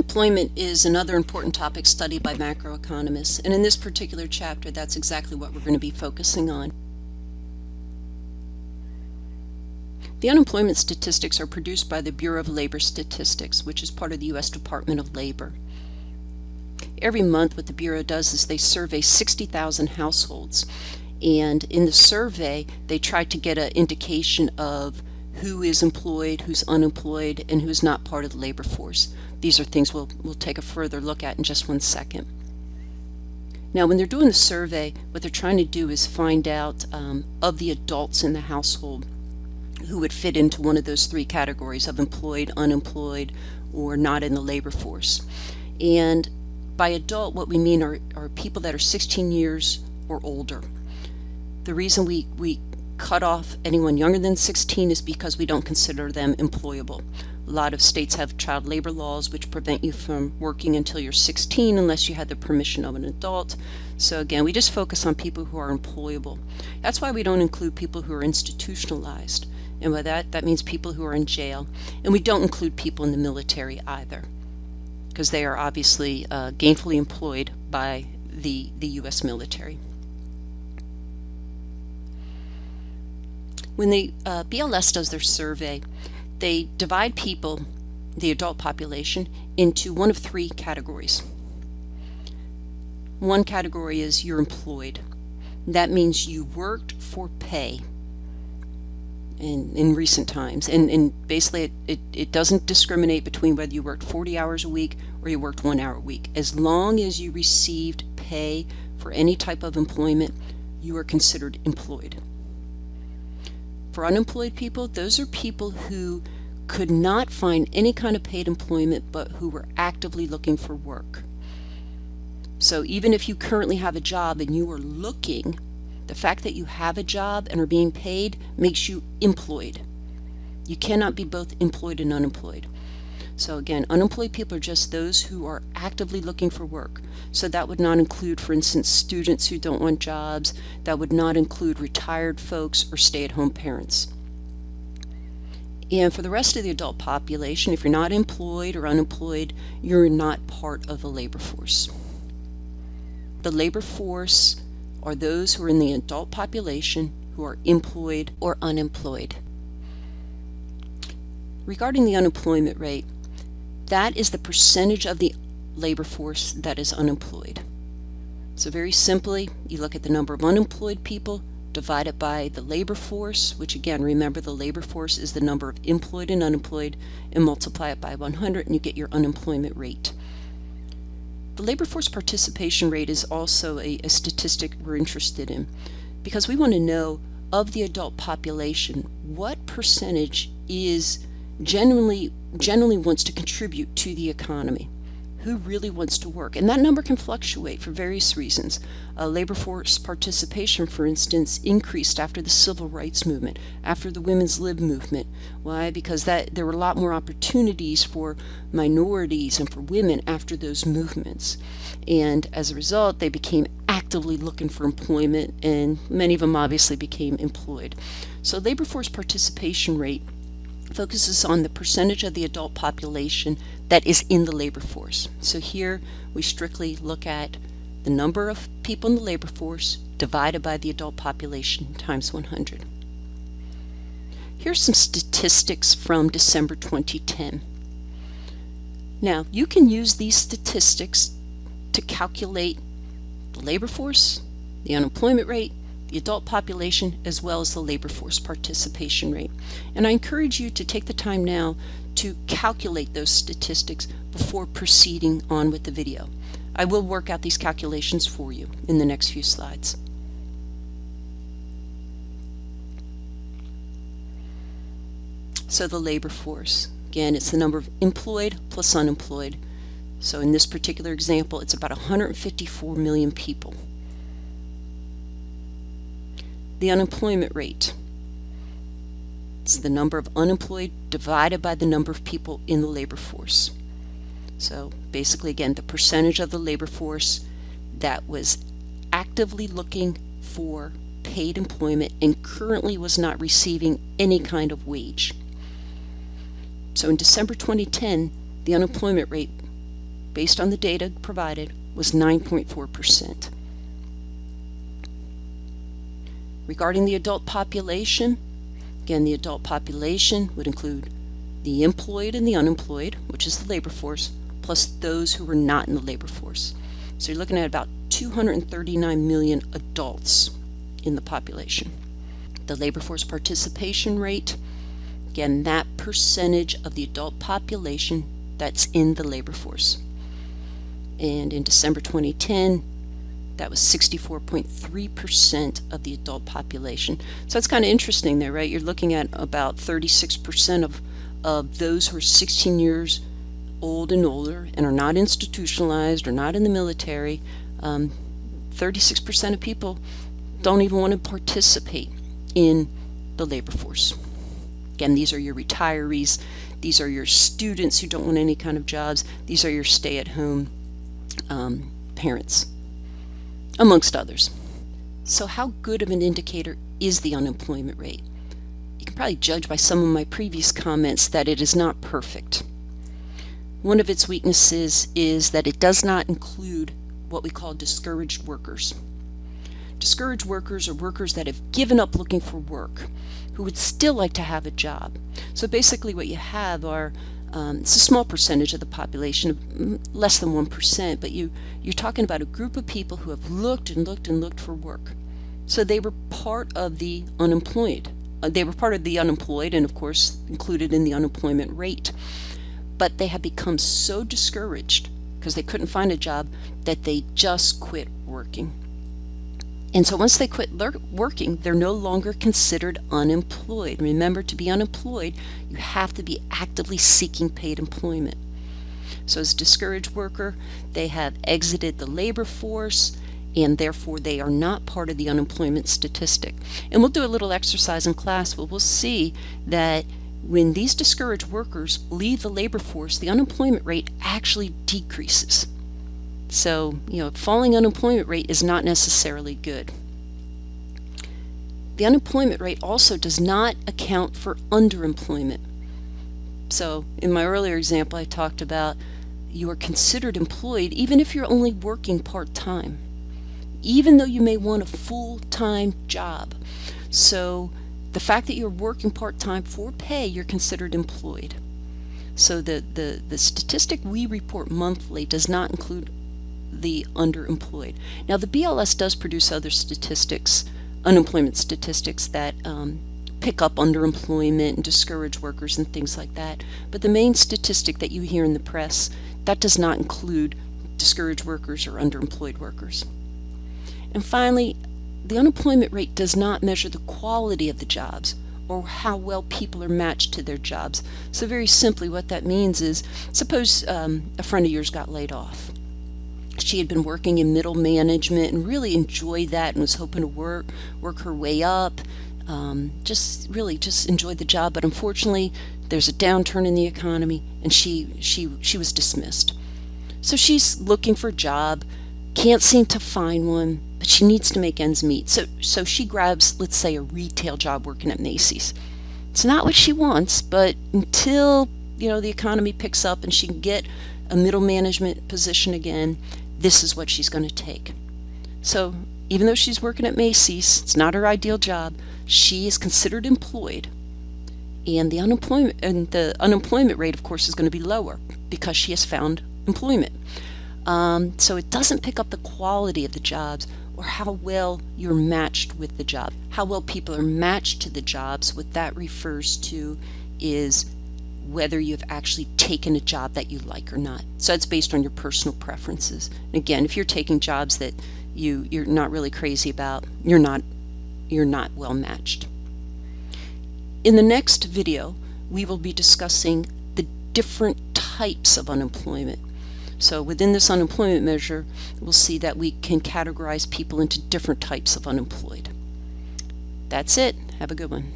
Unemployment is another important topic studied by macroeconomists, and in this particular chapter, that's exactly what we're going to be focusing on. The unemployment statistics are produced by the Bureau of Labor Statistics, which is part of the U.S. Department of Labor. Every month, what the Bureau does is they survey 60,000 households, and in the survey, they try to get an indication of who is employed, who's unemployed, and who's not part of the labor force. These are things we'll take a further look at in just one second. Now, when they're doing the survey, what they're trying to do is find out of the adults in the household who would fit into one of those three categories of employed, unemployed, or not in the labor force. And by adult, what we mean are people that are 16 years or older. The reason we cut off anyone younger than 16 is because we don't consider them employable. A lot of states have child labor laws which prevent you from working until you're 16 unless you had the permission of an adult. So again, we just focus on people who are employable. That's why we don't include people who are institutionalized. And by that means people who are in jail. And we don't include people in the military either, because they are obviously gainfully employed by the U.S. military. When the BLS does their survey, they divide people, the adult population, into one of three categories. One category is you're employed. That means you worked for pay in recent times. And basically it doesn't discriminate between whether you worked 40 hours a week or you worked 1 hour a week. As long as you received pay for any type of employment, you are considered employed. For unemployed people, those are people who could not find any kind of paid employment but who were actively looking for work. So even if you currently have a job and you are looking, the fact that you have a job and are being paid makes you employed. You cannot be both employed and unemployed. So again, unemployed people are just those who are actively looking for work. So that would not include, for instance, students who don't want jobs. That would not include retired folks or stay-at-home parents. And for the rest of the adult population, if you're not employed or unemployed, you're not part of the labor force. The labor force are those who are in the adult population who are employed or unemployed. Regarding the unemployment rate, that is the percentage of the labor force that is unemployed. So very simply, you look at the number of unemployed people, divide it by the labor force, which again, remember the labor force is the number of employed and unemployed, and multiply it by 100 and you get your unemployment rate. The labor force participation rate is also a statistic we're interested in because we want to know of the adult population what percentage is genuinely wants to contribute to the economy. Who really wants to work? And that number can fluctuate for various reasons. Labor force participation, for instance, increased after the civil rights movement, after the women's lib movement. Why? Because there were a lot more opportunities for minorities and for women after those movements. And as a result, they became actively looking for employment, and many of them obviously became employed. So labor force participation rate focuses on the percentage of the adult population that is in the labor force. So here we strictly look at the number of people in the labor force divided by the adult population times 100. Here's some statistics from December 2010. Now, you can use these statistics to calculate the labor force, the unemployment rate, the adult population, as well as the labor force participation rate. And I encourage you to take the time now to calculate those statistics before proceeding on with the video. I will work out these calculations for you in the next few slides. So the labor force, again, it's the number of employed plus unemployed. So in this particular example, it's about 154 million people. The unemployment rate, it's the number of unemployed divided by the number of people in the labor force. So basically, again, the percentage of the labor force that was actively looking for paid employment and currently was not receiving any kind of wage. So in December 2010, the unemployment rate based on the data provided, was 9.4%. Regarding the adult population, again, the adult population would include the employed and the unemployed, which is the labor force, plus those who were not in the labor force. So you're looking at about 239 million adults in the population. The labor force participation rate, again, that percentage of the adult population that's in the labor force. And in December 2010, that was 64.3% of the adult population. So that's kind of interesting there, right? You're looking at about 36% of those who are 16 years old and older and are not institutionalized or not in the military. 36% of people don't even want to participate in the labor force. Again, these are your retirees. These are your students who don't want any kind of jobs. These are your stay-at-home parents, amongst others. So how good of an indicator is the unemployment rate? You can probably judge by some of my previous comments that it is not perfect. One of its weaknesses is that it does not include what we call discouraged workers. Discouraged workers are workers that have given up looking for work, who would still like to have a job. So basically what you have are, it's a small percentage of the population, less than 1%, but you're talking about a group of people who have looked and looked and looked for work. So they were part of the unemployed. They were part of the unemployed and, of course, included in the unemployment rate. But they have become so discouraged because they couldn't find a job that they just quit working. And so once they quit working, they're no longer considered unemployed. Remember, to be unemployed, you have to be actively seeking paid employment. So as a discouraged worker, they have exited the labor force, and therefore they are not part of the unemployment statistic. And we'll do a little exercise in class where we'll see that when these discouraged workers leave the labor force, the unemployment rate actually decreases. So, falling unemployment rate is not necessarily good. The unemployment rate also does not account for underemployment. So, in my earlier example, I talked about you are considered employed even if you're only working part-time, even though you may want a full-time job. So, the fact that you're working part-time for pay, you're considered employed. So the statistic we report monthly does not include the underemployed. Now the BLS does produce other statistics, unemployment statistics that pick up underemployment and discourage workers and things like that. But the main statistic that you hear in the press, that does not include discouraged workers or underemployed workers. And finally, the unemployment rate does not measure the quality of the jobs or how well people are matched to their jobs. So very simply what that means is, suppose a friend of yours got laid off. She had been working in middle management and really enjoyed that and was hoping to work her way up, just enjoyed the job. But unfortunately, there's a downturn in the economy and she was dismissed. So she's looking for a job, can't seem to find one, but she needs to make ends meet. So she grabs, let's say, a retail job working at Macy's. It's not what she wants, but until the economy picks up and she can get a middle management position again, this is what she's going to take. So even though she's working at Macy's, it's not her ideal job, she is considered employed. And the unemployment rate, of course, is going to be lower because she has found employment. So it doesn't pick up the quality of the jobs or how well you're matched with the job. How well people are matched to the jobs, what that refers to is whether you've actually taken a job that you like or not. So it's based on your personal preferences. And again, if you're taking jobs that you're not really crazy about, you're not well matched. In the next video, we will be discussing the different types of unemployment. So within this unemployment measure, we'll see that we can categorize people into different types of unemployed. That's it. Have a good one.